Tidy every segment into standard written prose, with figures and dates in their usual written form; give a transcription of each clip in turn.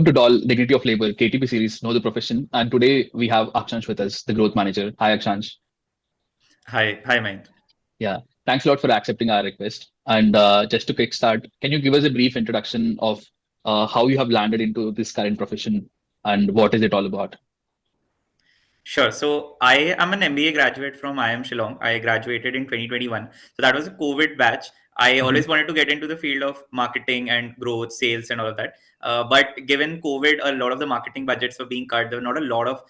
welcome to DOL Dignity of Labor KTP series, Know the Profession. And today we have Akshansh with us, the growth manager. Hi, Akshansh. Hi, Mayank. Yeah, thanks a lot for accepting our request. And just to kickstart, can you give us a brief introduction of how you have landed into this current profession and what is it all about? Sure. So I am an MBA graduate from IIM Shillong. I graduated in 2021. So that was a COVID batch. I Mhm. always wanted to get into the field of marketing and growth, sales, and all of that. But given COVID, a lot of the marketing budgets were being cut. There were not a lot of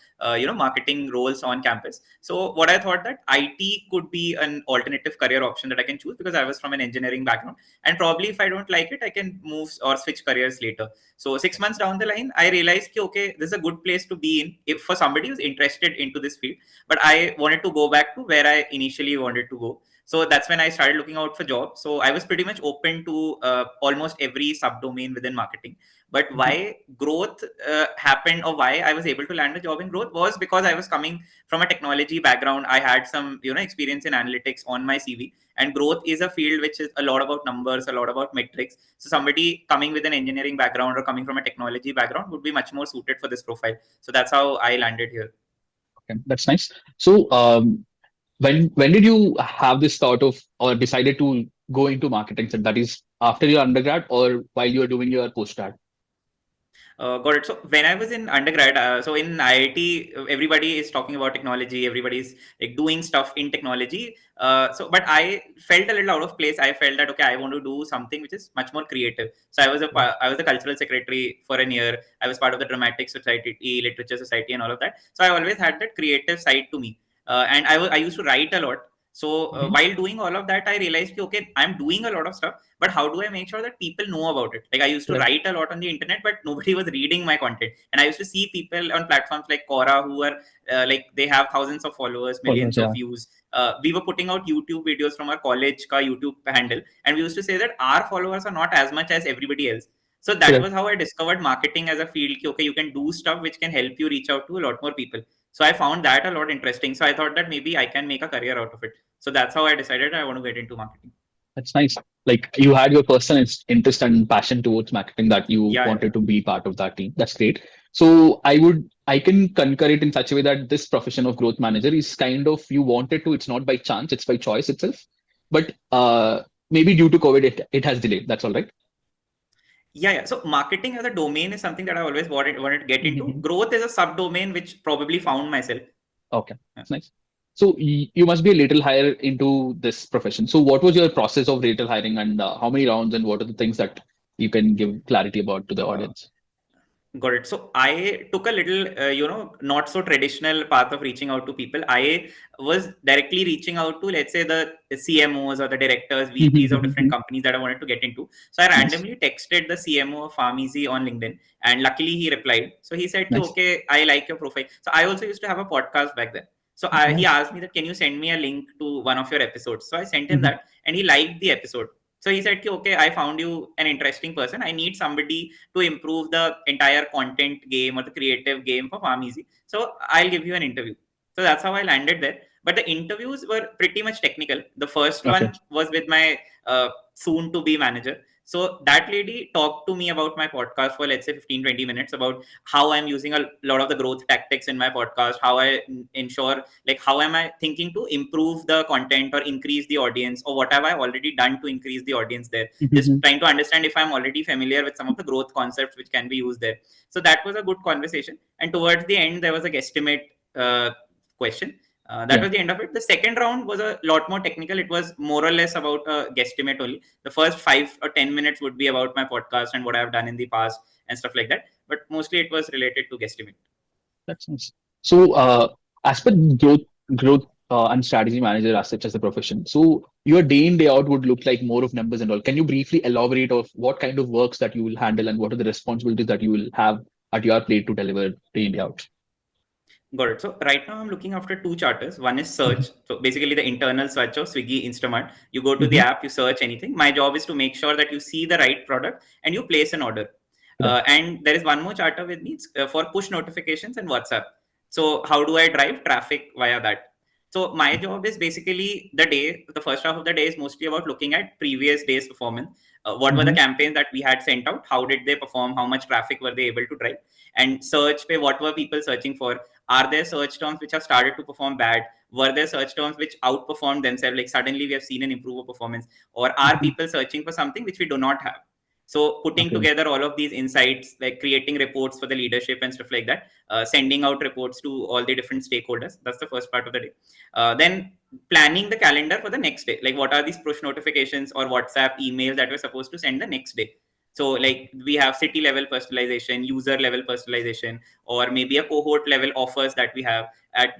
marketing roles on campus. So what I thought that IT could be an alternative career option that I can choose because I was from an engineering background, and probably if I don't like it, I can move or switch careers later. So 6 months down the line, I realized that, okay, this is a good place to be in if for somebody who's interested into this field. But I wanted to go back to where I initially wanted to go. So that's when I started looking out for jobs. So I was pretty much open to almost every subdomain within marketing. But Mhm. why growth happened, or why I was able to land a job in growth, was because I was coming from a technology background. I had some experience in analytics on my CV, and growth is a field which is a lot about numbers, a lot about metrics. So somebody coming with an engineering background or coming from a technology background would be much more suited for this profile. So that's how I landed here. Okay, that's nice. So, when did you have this thought of or decided to go into marketing? So that is after your undergrad or while you are doing your postgrad? Got it. So when I was in undergrad, so in IIT, everybody is talking about technology. Everybody's like doing stuff in technology. But I felt a little out of place. I felt that okay, I want to do something which is much more creative. So I was the cultural secretary for a year. I was part of the Dramatic Society, Literature Society, and all of that. So I always had that creative side to me, and I used to write a lot. So Mhm. while doing all of that, I realized, okay, I'm doing a lot of stuff, but how do I make sure that people know about it? Like I used to Right. write a lot on the internet, but nobody was reading my content. And I used to see people on platforms like Quora who are like they have thousands of followers, Almost, millions of yeah. views. We were putting out YouTube videos from our college ka YouTube handle, and we used to say that our followers are not as much as everybody else. So that Correct. was how I discovered marketing as a field. Okay, you can do stuff which can help you reach out to a lot more people. So I found that a lot interesting. So I thought that maybe I can make a career out of it. So that's how I decided I want to get into marketing. That's nice. Like you had your personal interest and passion towards marketing that you Yeah, yeah. wanted to be part of that team. That's great. I can concur it in such a way that this profession of growth manager is kind of you wanted to, it's not by chance, it's by choice itself. But maybe due to COVID, it has delayed. That's all right. Yeah. So marketing as a domain is something that I always wanted to get into. Mhm. Growth is a subdomain which probably found myself. Okay, Yeah. that's nice. So you must be a little higher into this profession. So what was your process of lateral hiring and how many rounds and what are the things that you can give clarity about to the Uh, audience? Got it. So I took a little, not so traditional path of reaching out to people. I was directly reaching out to, let's say, the CMOs or the directors, VPs of different companies that I wanted to get into. So I Nice, randomly texted the CMO of Pharmeasy on LinkedIn, and luckily he replied. So he said, nice. "Okay, I like your profile." So I also used to have a podcast back then. So he Nice. asked me that, "Can you send me a link to one of your episodes?" So I sent him Mhm. that, and he liked the episode. So he said, "Okay, I found you an interesting person. I need somebody to improve the entire content game or the creative game for Pharmeasy. So I'll give you an interview." So that's how I landed there. But the interviews were pretty much technical. The first Okay. one was with my soon to be manager. So that lady talked to me about my podcast for, let's say, 15-20 minutes about how I'm using a lot of the growth tactics in my podcast, how I ensure, like, how am I thinking to improve the content or increase the audience, or what have I already done to increase the audience there. Just Mhm. trying to understand if I'm already familiar with some of the growth concepts which can be used there. So that was a good conversation. And towards the end, there was a guesstimate question. That Yeah. was the end of it. The second round was a lot more technical. It was more or less about a guesstimate only. The first 5 or 10 minutes would be about my podcast and what I've done in the past and stuff like that. But mostly it was related to guesstimate. That's nice. So, as per growth and strategy manager as such as the profession, so your day in day out would look like more of numbers and all. Can you briefly elaborate of what kind of works that you will handle and what are the responsibilities that you will have at your plate to deliver day in day out? Got it. So right now I'm looking after two charters. One is Mhm. search. So basically the internal search of Swiggy Instamart. You go to the Mhm. app, you search anything. My job is to make sure that you see the right product and you place an order. Correct. And there is one more charter with me for push notifications and WhatsApp. So how do I drive traffic via that? So my job is basically the first half of the day is mostly about looking at previous day's performance. What were the Mm-hmm. campaigns that we had sent out? How did they perform? How much traffic were they able to drive? And search pay, what were people searching for? Are there search terms which have started to perform bad? Were there search terms which outperformed themselves? Like suddenly we have seen an improved performance, or are Mm-hmm. people searching for something which we do not have? So putting Okay. together all of these insights, like creating reports for the leadership and stuff like that, sending out reports to all the different stakeholders. That's the first part of the day. Then planning the calendar for the next day. Like what are these push notifications or WhatsApp emails that we're supposed to send the next day? So like we have city level personalization, user level personalization, or maybe a cohort level offers that we have.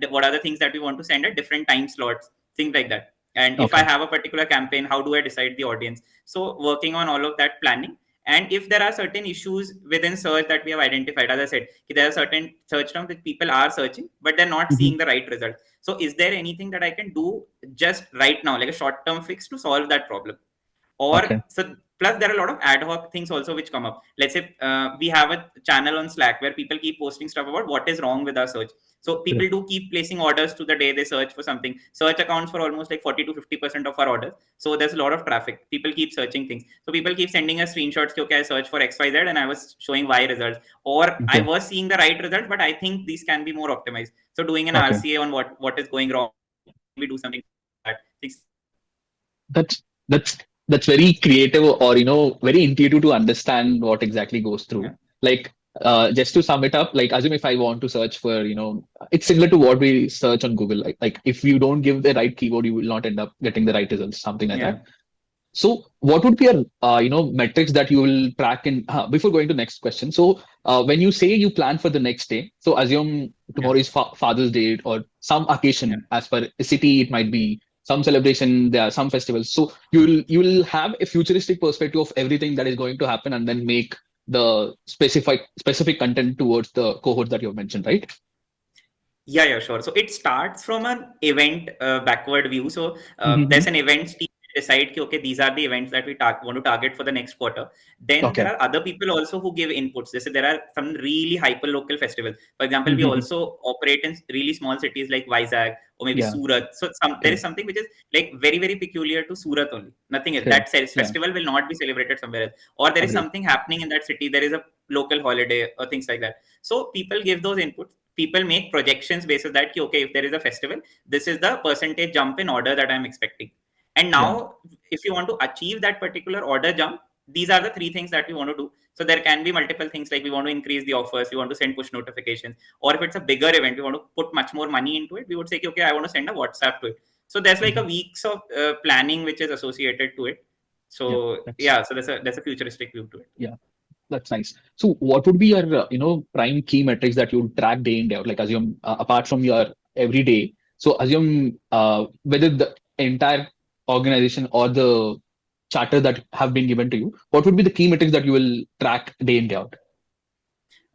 What are the things that we want to send at different time slots, things like that. And if I Okay. have a particular campaign, how do I decide the audience? So working on all of that planning. And if there are certain issues within search that we have identified, as I said, there are certain search terms that people are searching, but they're not Mm-hmm. seeing the right result. So is there anything that I can do just right now, like a short term fix to solve that problem? Or Okay. so plus there are a lot of ad hoc things also which come up. Let's say we have a channel on Slack where people keep posting stuff about what is wrong with our search. So people Correct. do keep placing orders to the day they search for something. Search accounts for almost like 40 to 50% of our orders. So there's a lot of traffic. People keep searching things. So people keep sending us screenshots. Okay, I searched for XYZ and I was showing Y results, or I Okay. was seeing the right results, but I think these can be more optimized. So doing an Okay. RCA on what is going wrong, maybe do something like that. That's that's that's very creative, or very intuitive to understand what exactly goes through. Yeah. Like, just to sum it up, like assume if I want to search for, it's similar to what we search on Google. Like if you don't give the right keyword, you will not end up getting the right results, something like that. Yeah. So, what would be your, metrics that you will track in before going to next question? So, when you say you plan for the next day, so assume Yeah. tomorrow is Father's Day or some Yeah. occasion, as per a city, it might be some celebration, there are some festivals. So you will have a futuristic perspective of everything that is going to happen, and then make the specific content towards the cohort that you have mentioned, right? Yeah, sure. So it starts from an event backward view. So there's Mm-hmm. an events team decide ki, okay, these are the events that we want to target for the next quarter. Then there Okay. are other people also who give inputs. They say there are some really hyper local festivals. For example, we Mm-hmm. also operate in really small cities like Vizag or maybe Yeah. Surat. So there is Correct. something which is like very, very peculiar to Surat only. Nothing else. Correct. That says Yeah. festival will not be celebrated somewhere else. Or there is Agreed. something happening in that city. There is a local holiday or things like that. So people give those inputs. People make projections based on that. Okay, if there is a festival, this is the percentage jump in order that I'm expecting. And Yeah. now, if you want to achieve that particular order jump, these are the three things that we want to do. So there can be multiple things, like we want to increase the offers, we want to send push notifications, or if it's a bigger event, we want to put much more money into it. We would say, okay, I want to send a WhatsApp to it. So there's like a Mhm. weeks of planning which is associated to it. Yeah. So That's yeah, so there's a futuristic view to it. Yeah. That's nice. So, what would be your, prime key metrics that you track day in day out? Like, assume apart from your everyday. So, assume whether the entire organization or the charter that have been given to you, what would be the key metrics that you will track day in day out?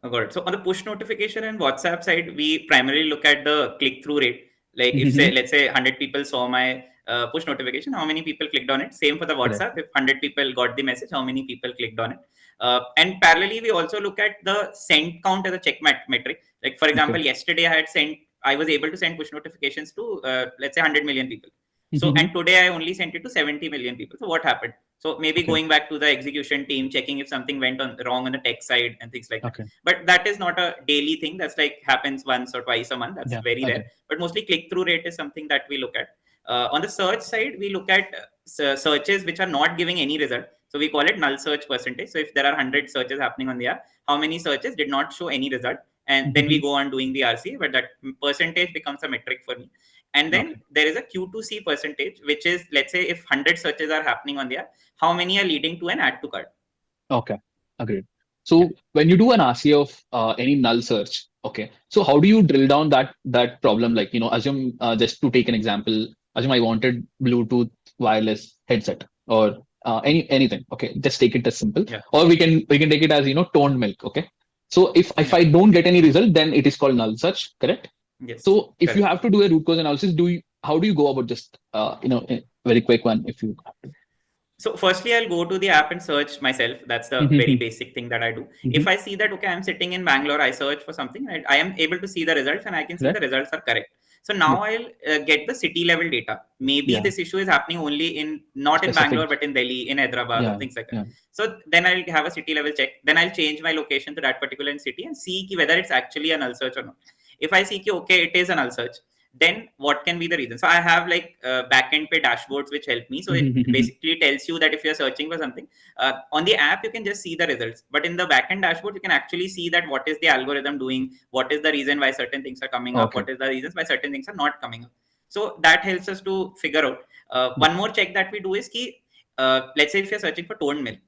Oh, got it. So on the push notification and WhatsApp side, we primarily look at the click-through rate. Like if say, Mm-hmm. let's say 100 people saw my push notification, how many people clicked on it? Same for the Correct. WhatsApp. If 100 people got the message, how many people clicked on it? And parallelly, we also look at the send count as a metric. Like for Okay. example, yesterday I was able to send push notifications to let's say 100 million people. So Mm-hmm. and today I only sent it to 70 million people. So what happened? So maybe Okay. going back to the execution team, checking if something went on wrong on the tech side and things like that. Okay. But that is not a daily thing. That's like happens once or twice a month. That's Yeah. very rare. Agree. But mostly click through rate is something that we look at. On the search side, we look at searches which are not giving any result. So we call it null search percentage. So if there are 100 searches happening on the app, how many searches did not show any result? And then we Mm-hmm. go on doing the RC, but that percentage becomes a metric for me. And Okay. then there is a Q2C percentage, which is, let's say, if 100 searches are happening on the app, how many are leading to an add to cart? Okay, agreed. Yeah. So when you do an RCA of any null search, okay, so how do you drill down that problem? Like, assume just to take an example, assume I wanted Bluetooth wireless headset or anything. Okay, just take it as simple, Yeah. or we can take it as toned milk. Okay, so if Yeah. I don't get any result, then it is called null search, correct? Yes. So if you Correct. have to do a root cause analysis, how do you go about just a very quick one if you have to? So firstly, I'll go to the app and search myself. That's the very Mm-hmm. basic thing that I do. If Mm-hmm. I see that, okay, I'm sitting in Bangalore, I search for something, and I am able to see the results and I can see the Correct. results are correct. So now Yep. I'll get the city level data. Maybe Yeah. this issue is happening only in, not in Bangalore, Specific. but in Delhi, in Hyderabad, or Yeah. things like that. Yeah. So then I'll have a city level check. Then I'll change my location to that particular city and see whether it's actually a null search or not. If I see okay, it is a null search, then what can be the reason? So I have like backend pay dashboards which help me. So it basically tells you that if you're searching for something on the app, you can just see the results, but in the backend dashboard, you can actually see that what is the algorithm doing, what is the reason why certain things are coming up, Okay. what is the reasons why certain things are not coming up. So that helps us to figure out. One more check that we do is let's say if you're searching for toned milk,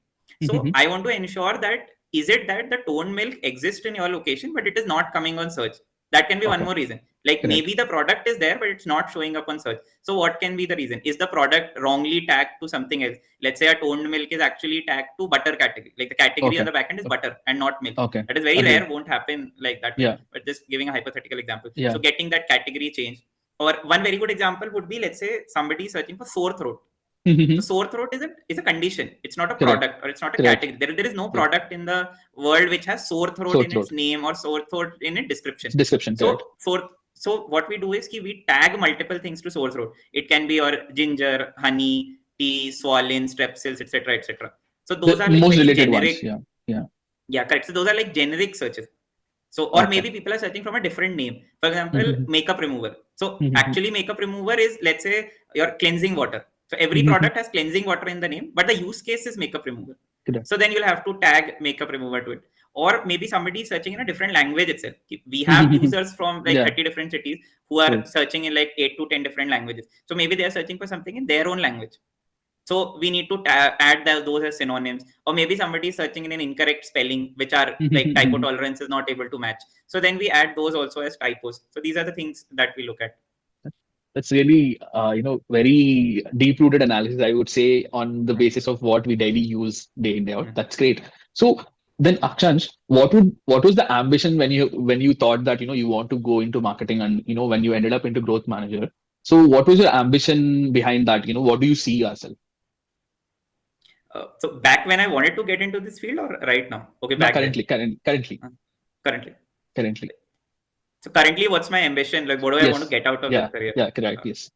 so I want to ensure that is it that the toned milk exists in your location but it is not coming on search. That can be one Okay. more reason. Like Correct. maybe the product is there but it's not showing up on search. So what can be the reason? Is the product wrongly tagged to something else? Let's say a toned milk is actually tagged to butter category, like the category on Okay. the back end is butter and not milk. Okay. That is very Agreed. rare, won't happen like that way, Yeah. but just giving a hypothetical example. Yeah. So getting that category changed. Or one very good example would be, let's say somebody is searching for sore throat. So sore throat is a condition. It's not a Correct. product or it's not a Correct. category. There is no Yeah. product in the world which has sore throat Sore in its throat. name or sore throat in its description. Description. Correct. So what we do is we tag multiple things to sore throat. It can be your ginger, honey, tea, swollen, strepsils, etc., etc. So those The are like most very related ones. generic. Yeah. Yeah. Yeah, correct. So those are like generic searches. So, or Okay. maybe people are searching from a different name. For example, makeup remover. So actually makeup remover is, let's say, your cleansing water. So every product has cleansing water in the name, but the use case is makeup remover. Correct. So then you'll have to tag makeup remover to it. Or maybe somebody is searching in a different language itself. We have users from like Yeah. 30 different cities who are True. searching in like 8 to 10 different languages. So maybe they are searching for something in their own language. So we need to add those as synonyms. Or maybe somebody is searching in an incorrect spelling, which are like typo tolerance is not able to match. So then we add those also as typos. So these are the things that we look at. That's really, very deep-rooted analysis, I would say, on the basis of what we daily use day in, day out. That's great. So then, Akshansh, what was the ambition when you thought that, you want to go into marketing and, when you ended up into growth manager? So what was your ambition behind that? What do you see yourself? So back when I wanted to get into this field or right now? Okay, No, back then. currently. Currently. Currently. So currently, what's my ambition? Like, what do I want to Yes. get out of Yeah. that career? Yeah. Correct. Uh, Yes.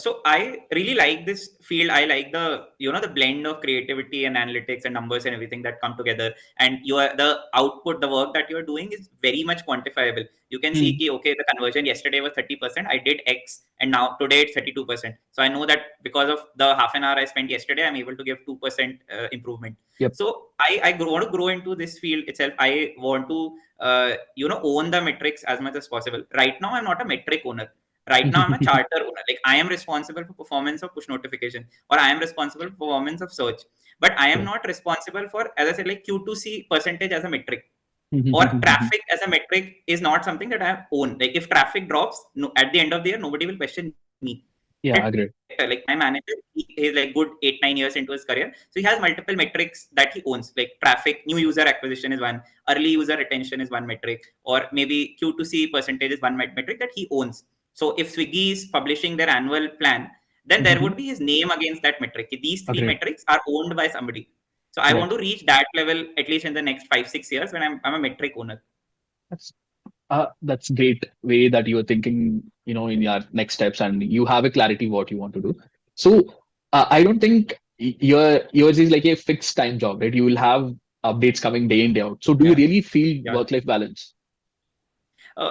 so I really like this field. I like the blend of creativity and analytics and numbers and everything that come together. And the output, the work that you're doing is very much quantifiable. You can see, okay, the conversion yesterday was 30%. I did X, and now today it's 32%. So I know that because of the half an hour I spent yesterday, I'm able to give 2% improvement. Yep. So I want to grow into this field itself. I want to own the metrics as much as possible. Right now, I'm not a metric owner. Right now, I'm a charter owner. Like I am responsible for performance of push notification, or I am responsible for performance of search. But I am not responsible for, as I said, like Q2C percentage as a metric, or traffic as a metric is not something that I own. Like if traffic drops, no, at the end of the year, nobody will question me. Yeah. Agreed. Like my manager, he's like good 8-9 years into his career, so he has multiple metrics that he owns. Like traffic, new user acquisition is one, early user retention is one metric, or maybe Q2C percentage is one metric that he owns. So if Swiggy is publishing their annual plan, then there would be his name against that metric. These three Agreed. metrics are owned by somebody. So I want Correct. to reach that level at least in the next 5-6 years when I'm a metric owner. That's great way that you're thinking, in your next steps, and you have a clarity what you want to do. So I don't think yours is like a fixed time job, right? You will have updates coming day in, day out. So do you Yeah. really feel Yeah. work-life balance?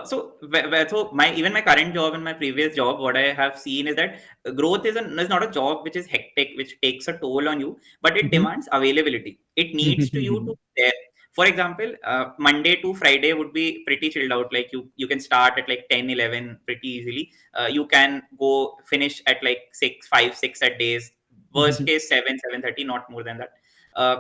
So my current job and my previous job, what I have seen is that growth is not a job which is hectic, which takes a toll on you, but it demands availability. It needs to you to be there. For example, Monday to Friday would be pretty chilled out. Like you can start at like 10-11 pretty easily. You can go finish at like 6 at days. Worst case 7-7:30, not more than that.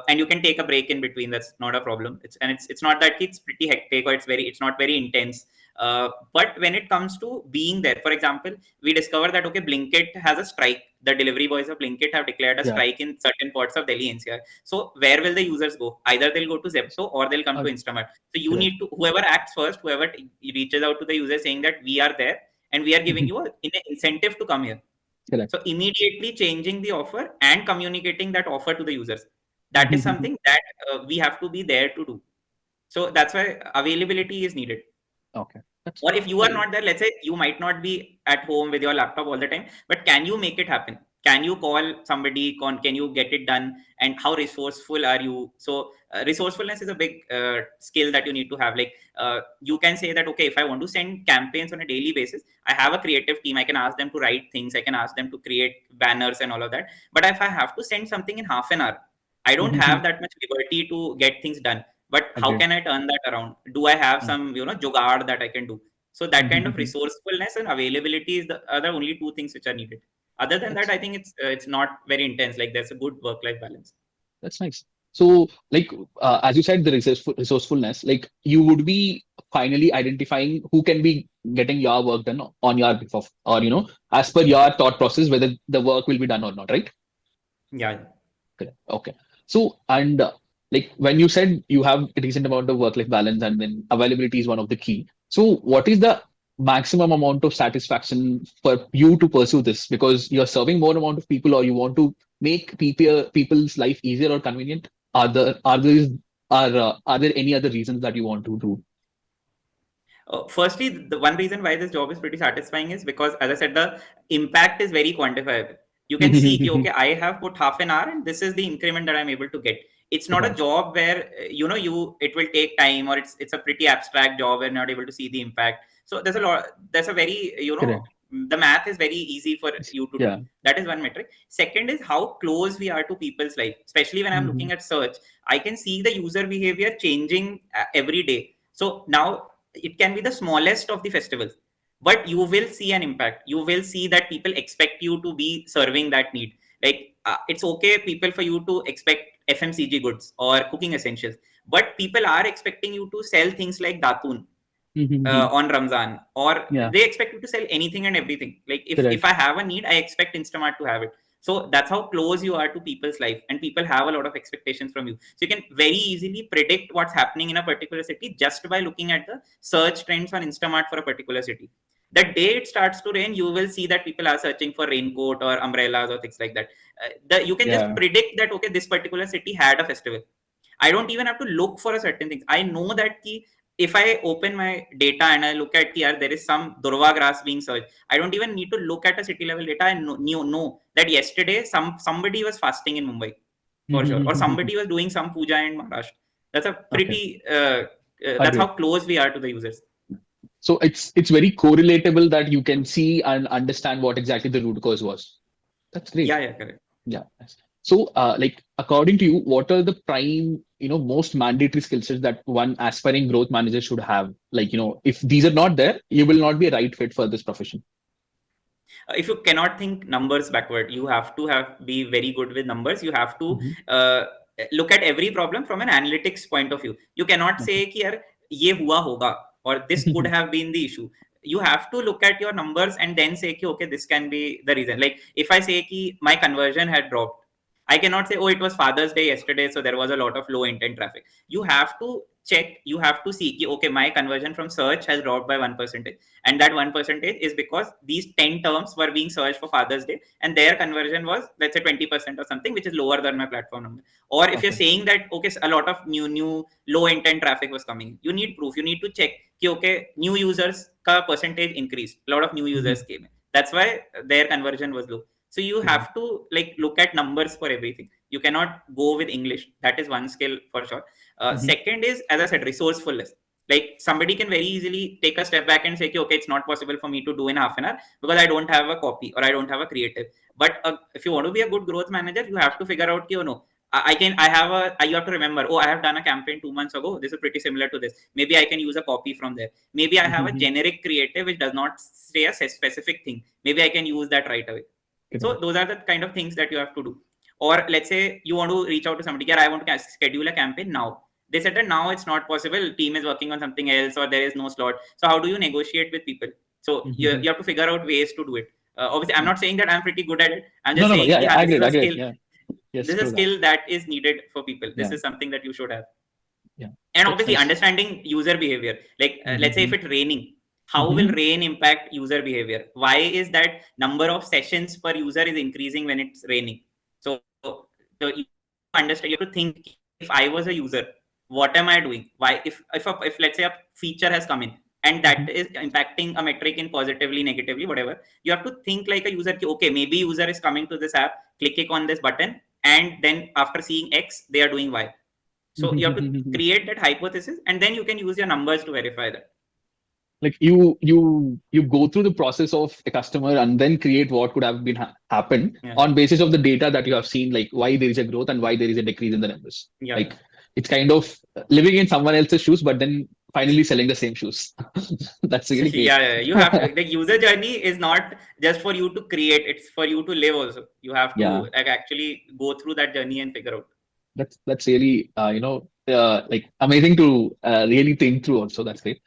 And you can take a break in between. That's not a problem. It's not that it's pretty hectic or it's not very intense. But when it comes to being there, for example, we discover that okay, Blinkit has a strike. The delivery boys of Blinkit have declared a Yeah. strike in certain parts of Delhi NCR. So where will the users go? Either they'll go to Zepto or they'll come to Instamart. So you Correct. need to, whoever acts first, whoever reaches out to the user saying that we are there and we are giving you an incentive to come here. Correct. So immediately changing the offer and communicating that offer to the users. That is something that we have to be there to do. So that's why availability is needed. Okay. That's Or if you are okay. not there, let's say you might not be at home with your laptop all the time, but can you make it happen? Can you call somebody? Can you get it done? And how resourceful are you? So resourcefulness is a big skill that you need to have. Like you can say that, okay, if I want to send campaigns on a daily basis, I have a creative team. I can ask them to write things. I can ask them to create banners and all of that. But if I have to send something in half an hour, I don't have that much liberty to get things done. But how Agreed. can I turn that around? Do I have some, jugaad that I can do? So that kind of Mhm. resourcefulness and availability are the only two things which are needed. Other than that, That's I think it's not very intense. Like there's a good work-life balance. that's nice. So, like, as you said, the resourcefulness, like, you would be finally identifying who can be getting your work done on your behalf, or as per Yeah, your thought process, whether the work will be done or not, right? yeah. Correct. Okay. So, and like when you said you have a decent amount of work-life balance and then availability is one of the key. So, what is the maximum amount of satisfaction for you to pursue this? Because you're serving more amount of people, or you want to make people's life easier or convenient. Are there any other reasons that you want to do? Firstly, the one reason why this job is pretty satisfying is because, as I said, the impact is very quantifiable. You can see, ki, okay, I have put half an hour, and this is the increment that I'm able to get. It's not a Right. job where it will take time, or it's a pretty abstract job where you're not able to see the impact. So there's a lot. There's a very Correct. the math is very easy for you to do. Yeah. That is one metric. Second is how close we are to people's life. Especially when I'm looking Mhm. at search, I can see the user behavior changing every day. So now it can be the smallest of the festivals, but you will see an impact. You will see that people expect you to be serving that need. Like it's okay people for you to expect FMCG goods or cooking essentials, but people are expecting you to sell things like datun Mhm. on Ramzan, or Yeah. they expect you to sell anything and everything. Like if Correct. I have a need, I expect Instamart to have it. So that's how close you are to people's life, and people have a lot of expectations from you. So you can very easily predict what's happening in a particular city just by looking at the search trends on Instamart for a particular city. The day it starts to rain, you will see that people are searching for raincoat or umbrellas or things like that. You can just Yeah. predict that, okay, this particular city had a festival. I don't even have to look for a certain things. I know that if I open my data and I look at there is some Durva grass being searched. I don't even need to look at a city level data. I know that yesterday somebody was fasting in Mumbai for sure, or somebody was doing some puja in Maharashtra. That's a Okay. pretty. That's how Agreed. close we are to the users. So it's very correlatable that you can see and understand what exactly the root cause was. That's great. Yeah, yeah, correct. Yeah. Nice. So, like according to you, what are the prime, most mandatory skill sets that one aspiring growth manager should have? Like, if these are not there, you will not be a right fit for this profession. If you cannot think numbers backward, you have to have be very good with numbers. You have to Hmm. uh, look at every problem from an analytics point of view. You cannot say Okay. कि यार ये हुआ होगा or this could have been the issue. You have to look at your numbers and then say कि okay, this can be the reason. Like if I say कि my conversion had dropped, I cannot say, oh, it was Father's Day yesterday, so there was a lot of low intent traffic. You have to check, you have to see, okay, my conversion from search has dropped by 1%. And that 1% is because these 10 terms were being searched for Father's Day, and their conversion was, let's say, 20% or something, which is lower than my platform number. Or if you're Okay. saying that, okay, a lot of new low intent traffic was coming, you need proof. You need to check, okay, new users ka percentage increased. A lot of new users Mhm. came in. That's why their conversion was low. So you Correct. have to like look at numbers for everything. You cannot go with English. That is one skill for sure. Mhm. Second is, as I said, resourcefulness. Like somebody can very easily take a step back and say, okay, it's not possible for me to do in half an hour because I don't have a copy or I don't have a creative. But if you want to be a good growth manager, you have to figure out, you have to remember, oh, I have done a campaign 2 months ago. This is pretty similar to this. Maybe I can use a copy from there. Maybe I have a Mhm. generic creative which does not say a specific thing. Maybe I can use that right away. So Correct. those are the kind of things that you have to do. Or let's say you want to reach out to somebody. Yeah, I want to schedule a campaign now. They said that now it's not possible. Team is working on something else, or there is no slot. So how do you negotiate with people? So Mhm. you have to figure out ways to do it. Obviously, I'm not saying that I'm pretty good at it. I'm No, just no, no. saying, Yeah, yeah. yeah, this is Agreed. a Agreed. skill. Yeah. Yes. This is a True that. skill that is needed for people. This Yeah. is something that you should have. Yeah. And That's obviously nice. understanding user behavior. Like let's say if Mhm. it's raining, how will Mhm. rain impact user behavior? Why is that number of sessions per user is increasing when it's raining? So you have to understand, you have to think, if I was a user, what am I doing? Why if let's say a feature has come in and that Mhm. is impacting a metric in positively, negatively, whatever. You have to think like a user. Okay, maybe user is coming to this app, clicking on this button, and then after seeing X, they are doing Y. So you have to create that hypothesis, and then you can use your numbers to verify that. Like you go through the process of a customer and then create what could have been happened Yeah, on basis of the data that you have seen, like why there is a growth and why there is a decrease in the numbers. yeah, yeah. Like it's kind of living in someone else's shoes, but then finally selling the same shoes. That's really great. Yeah, yeah, you have to, the user journey is not just for you to create, it's for you to live also. You have to Yeah, like actually go through that journey and figure out. that's really like amazing to really think through. Also, that's great.